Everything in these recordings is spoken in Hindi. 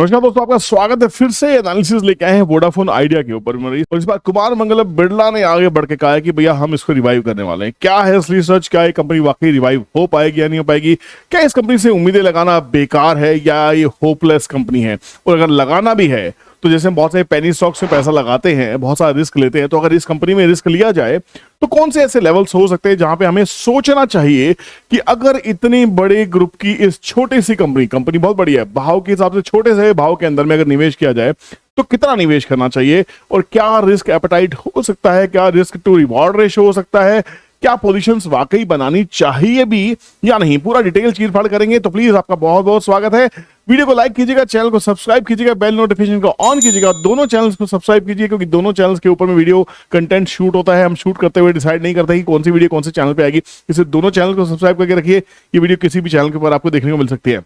नमस्कार दोस्तों, आपका स्वागत है। फिर से एनालिसिस लेके आए हैं वोडाफोन आइडिया के ऊपर। और इस बार कुमार मंगलम बिरला ने आगे बढ़ के कहा है कि भैया हम इसको रिवाइव करने वाले हैं। क्या है असली सच? क्या ये कंपनी वाकई रिवाइव हो पाएगी या नहीं हो पाएगी? क्या इस कंपनी से उम्मीदें लगाना बेकार है या ये होपलेस कंपनी है? और अगर लगाना भी है तो जैसे हम बहुत सारे पेनी स्टॉक्स में पैसा लगाते हैं, बहुत सारा रिस्क लेते हैं, तो अगर इस कंपनी में रिस्क लिया जाए तो कौन से ऐसे लेवल्स हो सकते हैं जहां पे हमें सोचना चाहिए कि अगर इतनी बड़े ग्रुप की इस छोटी सी कंपनी बहुत बड़ी है, भाव के हिसाब से छोटे से भाव के अंदर में अगर निवेश किया जाए तो कितना निवेश करना चाहिए और क्या रिस्क एपेटाइट हो सकता है, क्या रिस्क टू रिवॉर्ड रेशियो हो सकता है, क्या पोजीशंस वाकई बनानी चाहिए भी या नहीं, पूरा डिटेल चीरफाड़ करेंगे। तो प्लीज आपका बहुत बहुत स्वागत है। वीडियो को लाइक कीजिएगा, चैनल को सब्सक्राइब कीजिएगा, बेल नोटिफिकेशन को ऑन कीजिएगा। दोनों चैनल्स को सब्सक्राइब कीजिए क्योंकि दोनों चैनल्स के ऊपर में वीडियो कंटेंट शूट होता है। हम शूट करते हुए डिसाइड नहीं करते कि कौन सी वीडियो कौन से चैनल पे आएगी, इसलिए दोनों चैनल को सब्सक्राइब करके रखिए। ये वीडियो किसी भी चैनल के ऊपर आपको देखने को मिल सकती है।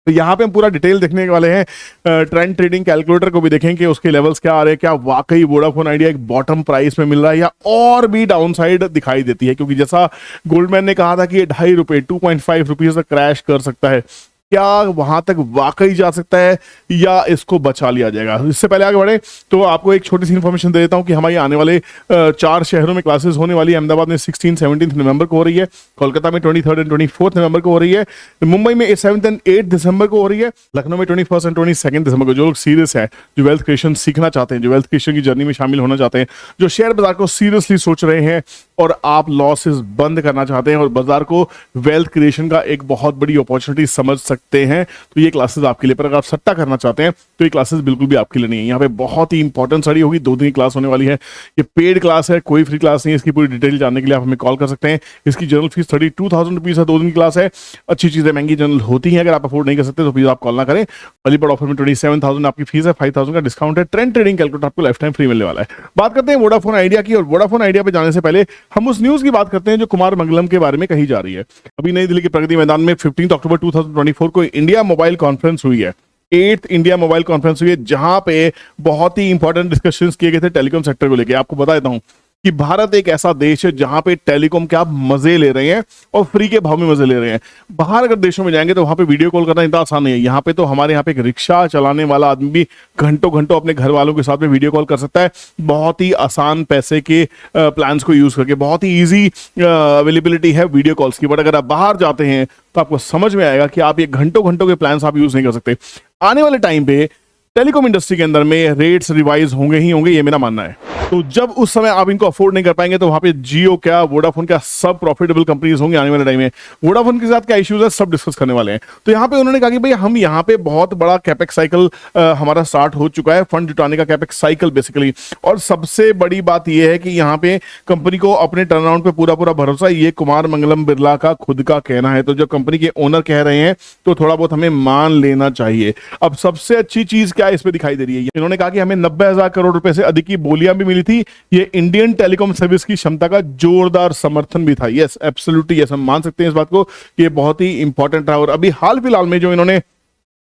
तो यहाँ पे हम पूरा डिटेल देखने वाले हैं। ट्रेंड ट्रेडिंग कैलकुलेटर को भी देखेंगे कि उसके लेवल्स क्या आ रहे हैं, क्या वाकई वोडाफोन आइडिया एक बॉटम प्राइस में मिल रहा है या और भी डाउनसाइड दिखाई देती है, क्योंकि जैसा गोल्डमैन ने कहा था कि ये ₹2.5 2.5 तक क्रैश कर सकता है। क्या वहां तक वाकई जा सकता है या इसको बचा लिया जाएगा? इससे पहले आगे बढ़े तो आपको एक छोटी सी इन्फॉर्मेशन दे देता हूं कि हमारी आने वाले 4 शहरों में क्लासेस होने वाली है। अहमदाबाद में 16-17 नवंबर को हो रही है, कोलकाता में 23 एंड 24 नवंबर को हो रही है, मुंबई में 7 एंड 8 दिसंबर को हो रही है, लखनऊ में 21 एंड 22 दिसंबर को। जो लोग सीरियस है, जो वेल्थ क्रिएशन सीखना चाहते हैं, जो वेल्थ क्रिएशन की जर्नी में शामिल होना चाहते हैं, जो शेयर बाजार को सीरियसली सोच रहे हैं और आप लॉसेस बंद करना चाहते हैं और बाजार को वेल्थ क्रिएशन का एक बहुत बड़ी अपॉर्चुनिटी समझ सकते हैं, तो ये क्लासेस आपके लिए। पर अगर आप सट्टा करना चाहते हैं तो ये क्लासेस बिल्कुल भी आपके लिए नहीं है। यहाँ पे बहुत ही इंपॉर्टेंट स्टडी होगी, 2 दिन की क्लास होने वाली है। ये पेड क्लास है, कोई फ्री क्लास नहीं है। इसकी पूरी डिटेल जानने के लिए आप हमें कॉल कर सकते हैं। इसकी जनरल फीस 32,000 रुपीज है। 2 दिन की क्लास है। अच्छी चीजें महंगी जनरल होती हैं, अगर आप अफोर्ड नहीं कर सकते तो प्लीज आप कॉल ना करें। पहली बड़ा ऑफर में 27,000 आपकी फीस है, 5,000 का डिस्काउंट है। ट्रेंड ट्रेडिंग कैलकुलेटर आपको लाइफ टाइम फ्री मिलने वाला है। बात करते हैं वोडाफोन आइडिया की, और वोडाफोन आइडिया पे जाने से पहले हम उस न्यूज की बात करते हैं जो कुमार मंगलम के बारे में कही जा रही है। अभी नई दिल्ली के प्रगति मैदान में 15 अक्टूबर 2024 को इंडिया मोबाइल कॉन्फ्रेंस हुई है। 8th इंडिया मोबाइल कॉन्फ्रेंस हुई है, जहां पे बहुत ही इंपॉर्टेंट डिस्कशंस किए गए थे टेलीकॉम सेक्टर को लेकर। आपको बता देता हूं कि भारत एक ऐसा देश है जहां पे टेलीकॉम के आप मजे ले रहे हैं और फ्री के भाव में मजे ले रहे हैं। बाहर अगर देशों में जाएंगे तो वहां पे वीडियो कॉल करना इतना आसान नहीं है। यहाँ पे तो हमारे यहाँ पे एक रिक्शा चलाने वाला आदमी भी घंटों घंटों अपने घर वालों के साथ में वीडियो कॉल कर सकता है, बहुत ही आसान पैसे के प्लान्स को यूज करके। बहुत ही ईजी अवेलेबिलिटी है वीडियो कॉल्स की। बट अगर आप बाहर जाते हैं तो आपको समझ में आएगा कि आप ये घंटों घंटों के प्लान्स आप यूज नहीं कर सकते। आने वाले टाइम पे टेलीकॉम इंडस्ट्री के अंदर में रेट्स रिवाइज होंगे ही होंगे, ये मेरा मानना है। तो जब उस समय आप इनको अफोर्ड नहीं कर पाएंगे तो वहां पे जियो क्या, वोडाफोन क्या, सब प्रॉफिटेबल कंपनीज होंगे आने वाले टाइम में। वोडाफोन के साथ क्या इश्यूज है सब डिस्कस करने वाले हैं। तो यहाँ पे उन्होंने कहा कि भाई हम यहाँ पे बहुत बड़ा कैपेक्स साइकिल हमारा स्टार्ट हो चुका है, फंड जुटाने का कैपेक्स साइकिल बेसिकली। और सबसे बड़ी बात यह है कि यहाँ पे कंपनी को अपने टर्नअराउंड पे पूरा पूरा भरोसा, ये कुमार मंगलम बिरला का खुद का कहना है। तो जब कंपनी के ओनर कह रहे हैं तो थोड़ा बहुत हमें मान लेना चाहिए। अब सबसे अच्छी चीज क्या इसमें दिखाई दे रही है, इन्होंने कहा कि हमें 90,000 करोड़ रुपए से अधिक की बोलियां भी मिली थी। ये इंडियन टेलीकॉम सर्विस की क्षमता का जोरदार समर्थन भी था। यस, एब्सोल्युटली यस, हम मान सकते हैं इस बात को कि ये बहुत ही इंपॉर्टेंट रहा। और अभी हाल फिलहाल में जो इन्होंने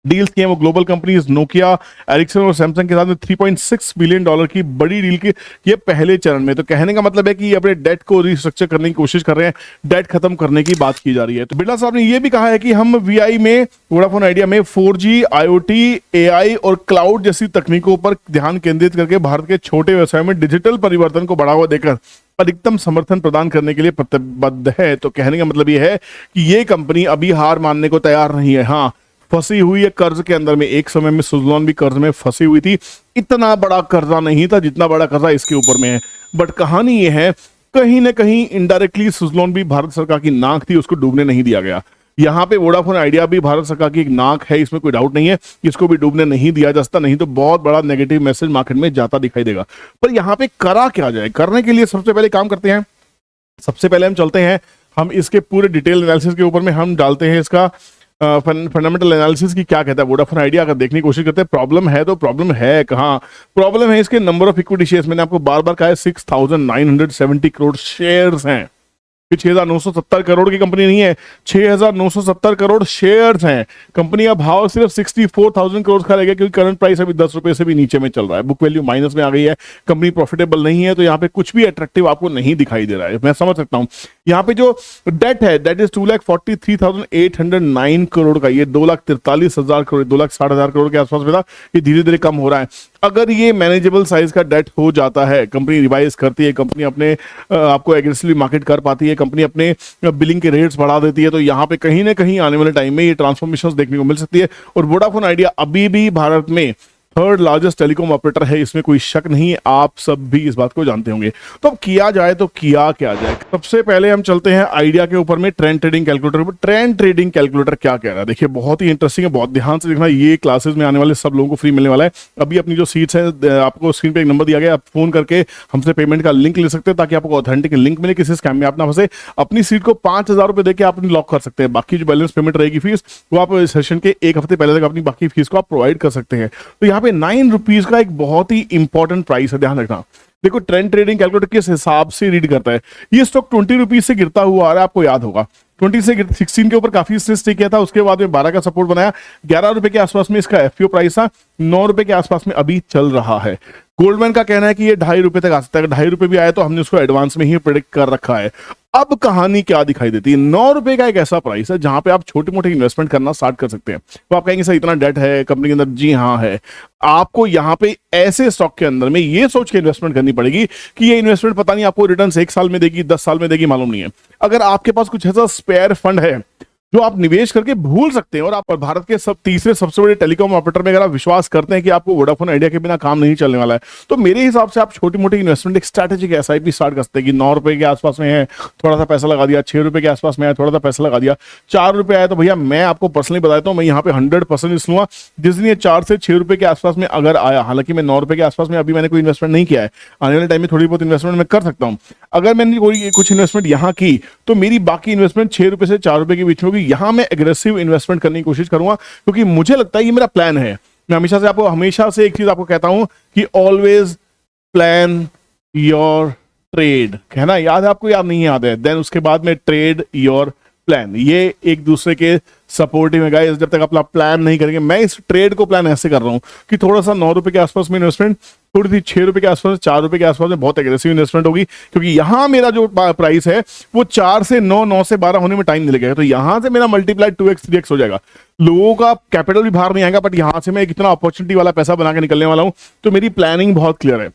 डील्स किए वो ग्लोबल कंपनीज नोकिया, एरिक्सन और सैमसंग के साथ में $3.6 बिलियन की बड़ी डील की ये पहले चरण में। तो कहने का मतलब है कि अपने डेट को रिस्ट्रक्चर करने की कोशिश कर रहे हैं, डेट खत्म करने की बात की जा रही है। तो बिरला साहब ने ये भी कहा है कि हम वीआई में, वोडाफोन आइडिया में 4G, IoT, AI और क्लाउड जैसी तकनीकों पर ध्यान केंद्रित करके भारत के छोटे व्यवसाय में डिजिटल परिवर्तन को बढ़ावा देकर अधिकतम समर्थन प्रदान करने के लिए प्रतिबद्ध है। तो कहने का मतलब ये है कि ये कंपनी अभी हार मानने को तैयार नहीं है। हाँ, फंसी हुई है कर्ज के अंदर में। एक समय में सुज़लोन भी कर्ज में फंसी हुई थी। इतना बड़ा कर्जा नहीं था जितना बड़ा कर्जा इसके ऊपर में है। बट कहानी ये है, कहीं ना कहीं इनडायरेक्टली सुज़लोन भी भारत सरकार की नाक थी, उसको डूबने नहीं दिया गया। यहाँ पे वोडाफोन आइडिया भी भारत सरकार की एक नाक है, इसमें कोई डाउट नहीं है। इसको भी डूबने नहीं दिया जा सकता, नहीं तो बहुत बड़ा नेगेटिव मैसेज मार्केट में जाता दिखाई देगा। पर यहाँ पे करा क्या जाए? करने के लिए सबसे पहले काम करते हैं, सबसे पहले हम चलते हैं, हम इसके पूरे डिटेल एनालिसिस के ऊपर में हम डालते हैं इसका फंडामेंटल एनालिसिस की क्या कहता है वोडाफोन आइडिया। अगर देखने की कोशिश करते हैं प्रॉब्लम है तो प्रॉब्लम है कहाँ? प्रॉब्लम है इसके नंबर ऑफ इक्विटी शेयर्स। मैंने आपको बार बार कहा है 6,970 करोड़ शेयर्स हैं। 6,970 करोड़ की कंपनी नहीं है, 6,970 करोड़ शेयर्स हैं। कंपनी का भाव सिर्फ 64,000 करोड़ का रहेगा, क्योंकि करंट प्राइस अभी 10 रुपए से भी नीचे में चल रहा है। बुक वैल्यू माइनस में आ गई है, कंपनी प्रॉफिटेबल नहीं है, तो यहाँ पे कुछ भी अट्रैक्टिव आपको नहीं दिखाई दे रहा है। मैं समझ सकता हूँ यहाँ पे जो डेट है दैट इज 2,43,809 करोड़ का, ये 2,43,000 करोड़, 2,60,000 करोड़ के आसपास में था, ये धीरे धीरे कम हो रहा है। अगर ये मैनेजेबल साइज का डेट हो जाता है, कंपनी रिवाइज करती है, कंपनी अपने आपको एग्रेसिवली मार्केट कर पाती है, कंपनी अपने बिलिंग के रेट्स बढ़ा देती है, तो यहाँ पे कहीं ना कहीं आने वाले टाइम में ये ट्रांसफॉर्मेशन देखने को मिल सकती है। और वोडाफोन आइडिया अभी भी भारत में थर्ड लार्जेस्ट टेलीकॉम ऑपरेटर है, इसमें कोई शक नहीं है, आप सब भी इस बात को जानते होंगे। तो अब किया जाए तो किया क्या जाए। सबसे पहले हम चलते हैं आइडिया के ऊपर में ट्रेंड ट्रेडिंग कैलकुलेटर पर। ट्रेंड ट्रेडिंग कैलकुलेटर क्या कह रहा है, देखिए बहुत ही इंटरेस्टिंग है, बहुत ध्यान से देखना, ये क्लासेस में आने वाले सब लोगों को फ्री मिलने वाला है। अभी अपनी जो सीट्स है आपको स्क्रीन पे एक नंबर दिया गया, आप फोन करके हमसे पेमेंट का लिंक ले सकते हैं ताकि आपको ऑथेंटिक लिंक मिले, किसी स्कैम में आप ना फंसे। अपनी सीट को 5,000 रुपए देकर आप लॉक कर सकते हैं, बाकी जो बैलेंस पेमेंट रहेगी फीस वो आप सेशन के एक हफ्ते पहले तक अपनी बाकी फीस को आप प्रोवाइड कर सकते हैं। तो यहाँ पे 9 रुपीज का एक बहुत ही इंपॉर्टेंट प्राइस है, ध्यान रखना। देखो ट्रेंड ट्रेडिंग कैलकुलेटर किस हिसाब से रीड करता है, ये स्टॉक 20 रुपीज से गिरता हुआ आ रहा है, आपको याद होगा 20 से 16 के ऊपर काफी इसने स्टे किया था, उसके बाद में 12 का सपोर्ट बनाया, 11 रुपए के आसपास में इसका एफपीओ प्राइस था, 9 रुपए के आसपास में अभी चल रहा है। गोल्डमैन का कहना है कि ये 2.5 रुपए तक आ सकता है, अगर 2.5 रुपए भी आया तो हमने उसको एडवांस में ही प्रेडिक्ट कर रखा है। अब कहानी क्या दिखाई देती है, 9 रुपए का एक ऐसा प्राइस है जहां पे आप छोटे मोटे इन्वेस्टमेंट करना स्टार्ट कर सकते हैं। तो आप कहेंगे सर इतना डेट है कंपनी के अंदर, जी हाँ है। आपको यहां पे ऐसे स्टॉक के अंदर में ये सोच के इन्वेस्टमेंट करनी पड़ेगी कि ये इन्वेस्टमेंट पता नहीं आपको रिटर्न 1 साल में देगी, 10 साल में देगी, मालूम नहीं है। अगर आपके पास कुछ ऐसा स्पेयर फंड है जो आप निवेश करके भूल सकते हैं, और आप भारत के तीसरे सबसे बड़े टेलीकॉम ऑपरेटर में अगर आप विश्वास करते हैं कि आपको वोडाफोन आइडिया के बिना काम नहीं चलने वाला है, तो मेरे हिसाब से आप छोटी मोटी इन्वेस्टमेंट एक स्ट्रैटेजिक एसआईपी स्टार्ट कर सकते हैं कि 9 रुपए के आसपास में है, थोड़ा सा पैसा लगा दिया, 6 रुपए के आसपास में है, थोड़ा सा पैसा लगा दिया, 4 रुपए आया तो भैया मैं आपको पर्सनली बताता हूँ, मैं यहाँ पे 100% रिस्क लूंगा। जिस दिन ये 4 से 6 रुपए के आसपास में अगर आया, हालांकि मैं 9 रुपए के आसपास में अभी मैंने कोई इन्वेस्टमेंट नहीं किया है, आने वाले टाइम में थोड़ी बहुत इन्वेस्टमेंट मैं कर सकता हूँ। अगर मैंने कोई कुछ इन्वेस्टमेंट यहाँ की तो मेरी बाकी इन्वेस्टमेंट 6 रुपए से 4 रुपए के बीच में होगी, यहाँ मैं एग्रेसिव इन्वेस्टमेंट करने की कोशिश करूंगा, क्योंकि मुझे लगता है ये मेरा प्लान है। मैं हमेशा से एक चीज आपको कहता हूं कि ऑलवेज प्लान योर ट्रेड, कहना याद है आपको, याद नहीं याद है, देन उसके बाद में ट्रेड योर प्लान, ये एक दूसरे के सपोर्टिव है गाइस। जब तक अपना प्लान नहीं करेंगे, मैं इस ट्रेड को प्लान ऐसे कर रहा हूं कि थोड़ा सा 9 रुपए के आसपास में इन्वेस्टमेंट, थोड़ी सी 6 रुपए के आसपास, 4 रुपए के आसपास में बहुत एग्रेसिव इन्वेस्टमेंट होगी, क्योंकि यहां मेरा जो प्राइस है वो 4 से 9, 9 से 12 होने में टाइम नहीं लगेगा, तो यहां से मेरा मल्टीप्लाई 2x 3x हो जाएगा। लोगों का कैपिटल भी बाहर नहीं आएगा, बट यहां से मैं एक इतना अपॉर्चुनिटी वाला पैसा बना के निकलने वाला हूं। तो मेरी प्लानिंग बहुत क्लियर है।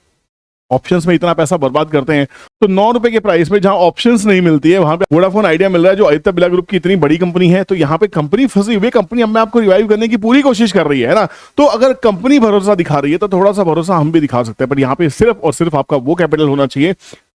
ऑप्शंस में इतना पैसा बर्बाद करते हैं, तो 9 रुपए के प्राइस में जहां ऑप्शंस नहीं मिलती है वहां पे वोडाफोन आइडिया मिल रहा है, जो आदित्य बिरला ग्रुप की इतनी बड़ी कंपनी है। तो यहाँ पे कंपनी फंसी हुई है, कंपनी हमें आपको रिवाइव करने की पूरी कोशिश कर रही है ना। तो अगर कंपनी भरोसा दिखा रही है तो थोड़ा सा भरोसा हम भी दिखा सकते हैं, पर यहाँ पे सिर्फ और सिर्फ आपका वो कैपिटल होना चाहिए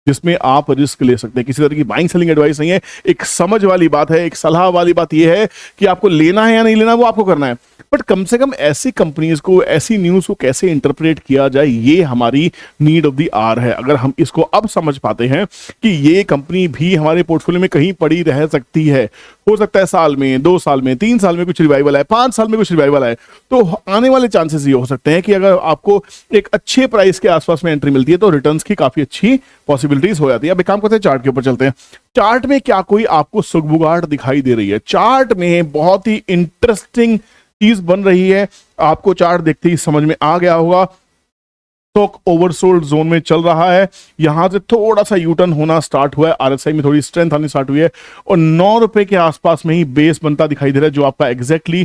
जिसमें आप रिस्क ले सकते हैं। किसी तरह की बाइंग सेलिंग एडवाइस नहीं है, एक समझ वाली बात है, एक सलाह वाली बात यह है कि आपको लेना है या नहीं लेना वो आपको करना है, बट कम से कम ऐसी कंपनीज को, ऐसी न्यूज को कैसे इंटरप्रेट किया जाए, ये हमारी नीड ऑफ द आवर है। अगर हम इसको अब समझ पाते हैं कि ये कंपनी भी हमारे पोर्टफोलियो में कहीं पड़ी रह सकती है, हो सकता है साल में, 2 साल में, 3 साल में कुछ रिवाइवल है, 5 साल में कुछ रिवाइवल है, तो आने वाले चांसेस ये हो सकते हैं कि अगर आपको एक अच्छे प्राइस के आसपास में एंट्री मिलती है तो रिटर्न्स की काफी अच्छी पॉसिबिलिटीज हो जाती है। अब एक काम करते हैं, चार्ट के ऊपर चलते हैं। चार्ट में क्या कोई आपको सुगबुगाहट दिखाई दे रही है? चार्ट में बहुत ही इंटरेस्टिंग चीज बन रही है, आपको चार्ट देखते ही समझ में आ गया होगा। स्टॉक ओवरसोल्ड जोन में चल रहा है, यहां से थोड़ा सा यूटर्न होना स्टार्ट हुआ है, आरएसआई में थोड़ी स्ट्रेंथ आनी स्टार्ट हुई है, और 9 रुपए के आसपास में ही बेस बनता दिखाई दे रहा है, जो आपका एग्जैक्टली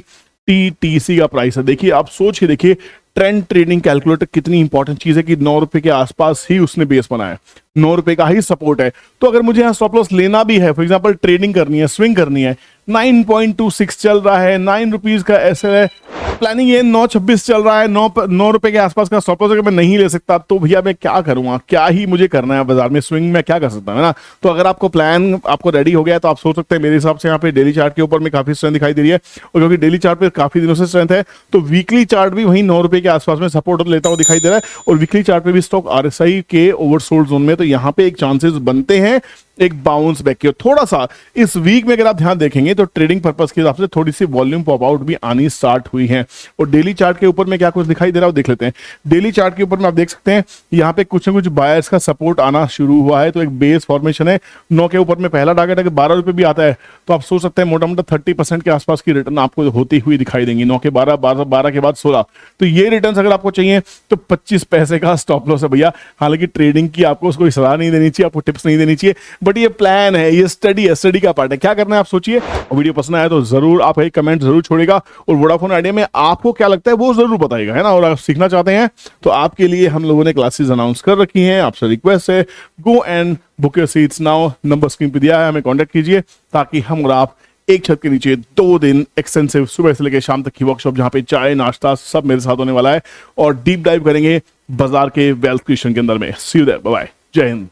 टीटीसी का प्राइस है। देखिए, आप सोच के देखिए, ट्रेंड ट्रेडिंग कैलकुलेटर कितनी इंपॉर्टेंट चीज है कि 9 रुपए के आसपास ही उसने बेस बनाया है, 9 रुपए का ही सपोर्ट है। तो अगर मुझे यहाँ स्टॉप लॉस लेना भी है, फॉर एग्जांपल ट्रेडिंग करनी है, स्विंग करनी है, 9.26 चल रहा है, 9 रुपीज का ऐसे है, प्लानिंग ये 9.26 चल रहा है, 9 रुपए के आसपास का स्टॉप लॉस अगर मैं नहीं ले सकता तो भैया मैं क्या करूंगा? क्या ही मुझे करना है बाजार में, स्विंग में क्या कर सकता है ना। तो अगर आपको प्लान आपको रेडी हो गया है तो आप सोच सकते हैं, मेरे हिसाब से यहाँ पे डेली चार्ट के ऊपर में काफी स्ट्रेंथ दिखाई दे रही है, और क्योंकि डेली चार्ट पे काफी दिनों से स्ट्रेंथ है तो वीकली चार्ट भी वही 9 रुपए के आसपास में सपोर्ट लेता हुआ दिखाई दे रहा है, और वीकली चार्ट पे भी स्टॉक आरएसआई के ओवरसोल्ड जोन में, तो यहाँ पे एक चांसेस बनते हैं एक बाउंस बैक की। थोड़ा सा इस वीक में अगर आप ध्यान देखेंगे तो ट्रेडिंग पर्पस के हिसाब से थोड़ी सी वॉल्यूम पॉप आउट भी आनी स्टार्ट हुई है। और डेली चार्ट के ऊपर में क्या कुछ दिखाई दे रहा है देख लेते हैं। डेली चार्ट के ऊपर में आप देख सकते हैं यहाँ पे कुछ ना कुछ बायर्स का सपोर्ट आना शुरू हुआ है, तो एक बेस फॉर्मेशन है। 9 के ऊपर में पहला टारगेट अगर 12 रुपए भी आता है तो आप सोच सकते हैं मोटा मोटा 30% के आसपास की रिटर्न आपको होती हुई दिखाई देंगी। 9 के 12, 12 के बाद 16, तो ये रिटर्न अगर आपको चाहिए तो 25 पैसे का स्टॉप लॉस है भैया। हालांकि ट्रेडिंग की आपको कोई सलाह नहीं देनी चाहिए, आपको टिप्स नहीं देनी चाहिए, बट ये प्लान है, ये स्टडी है, स्टडी का पार्ट है। क्या करना है आप सोचिए, और वीडियो पसंद आया तो जरूर आप एक कमेंट जरूर छोड़ेगा, और वोडाफोन आइडिया में आपको क्या लगता है वो जरूर बताइएगा, है ना। और आप सीखना चाहते हैं तो आपके लिए हम लोगों ने क्लासेस अनाउंस कर रखी हैं। आपसे रिक्वेस्ट है, go and book your seats now. Number screen पे दिया है, हमें कॉन्टेक्ट कीजिए ताकि हम और आप एक छत के नीचे 2 दिन एक्सटेंसिव सुबह से लेकर शाम तक की वर्कशॉप, जहां पे चाय नाश्ता सब मेरे साथ होने वाला है, और डीप डाइव करेंगे बाजार के वेल्थ क्रिएशन के अंदर में। सी यू देयर, बाय बाय, जय हिंद।